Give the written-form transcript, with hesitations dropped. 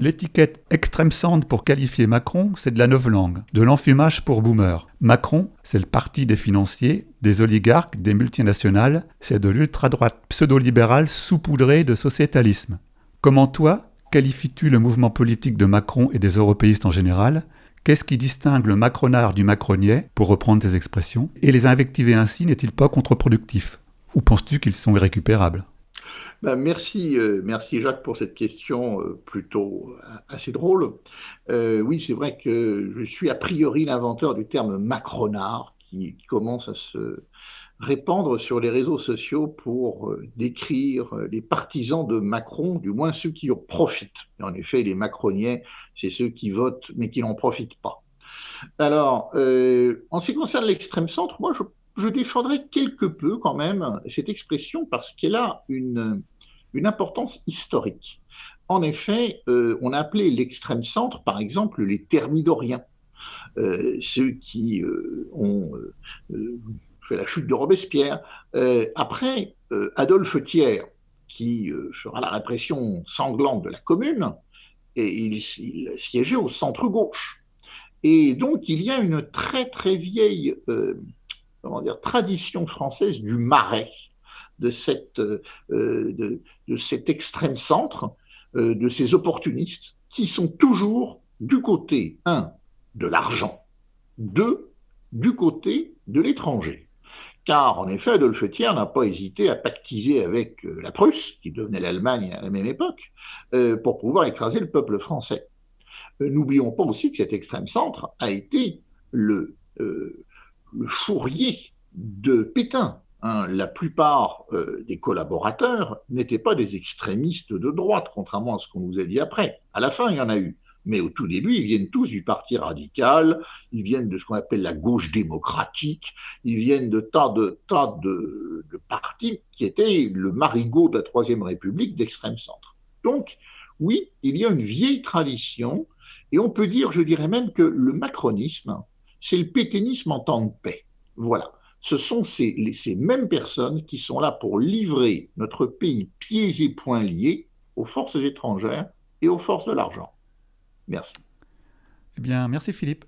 L'étiquette extrême centre pour qualifier Macron, c'est de la novlangue, de l'enfumage pour boomer. Macron, c'est le parti des financiers, des oligarques, des multinationales, c'est de l'ultra-droite pseudo-libérale saupoudrée de sociétalisme. Comment toi, qualifies-tu le mouvement politique de Macron et des européistes en général ? Qu'est-ce qui distingue le macronard du macronnier, pour reprendre tes expressions ? Et les invectiver ainsi n'est-il pas contre-productif ? Ou penses-tu qu'ils sont irrécupérables ? Merci Jacques pour cette question plutôt assez drôle. Oui, c'est vrai que je suis a priori l'inventeur du terme macronard qui commence à se répandre sur les réseaux sociaux pour décrire les partisans de Macron, du moins ceux qui en profitent. Et en effet, les macroniens, c'est ceux qui votent mais qui n'en profitent pas. Alors, en ce qui concerne l'extrême centre, je défendrai quelque peu quand même cette expression parce qu'elle a une importance historique. En effet, on a appelé l'extrême centre, par exemple, les thermidoriens, ceux qui ont fait la chute de Robespierre. Après, Adolphe Thiers, qui fera la répression sanglante de la Commune, et il siégeait au centre-gauche. Et donc, il y a une très très vieille tradition française du marais, de, cette, de cet extrême centre, de ces opportunistes qui sont toujours du côté, un, de l'argent, deux, du côté de l'étranger. Car en effet, Adolphe Thiers n'a pas hésité à pactiser avec la Prusse, qui devenait l'Allemagne à la même époque, pour pouvoir écraser le peuple français. N'oublions pas aussi que cet extrême centre a été le fourrier de Pétain. Hein. La plupart des collaborateurs n'étaient pas des extrémistes de droite, contrairement à ce qu'on nous a dit après. À la fin, il y en a eu. Mais au tout début, ils viennent tous du Parti radical, ils viennent de ce qu'on appelle la gauche démocratique, ils viennent de tas de partis qui étaient le marigot de la Troisième République d'extrême centre. Donc, oui, il y a une vieille tradition, et on peut dire, je dirais même que le macronisme, c'est le pétainisme en temps de paix. Voilà. Ce sont ces mêmes personnes qui sont là pour livrer notre pays pieds et poings liés aux forces étrangères et aux forces de l'argent. Merci. Eh bien, merci Philippe.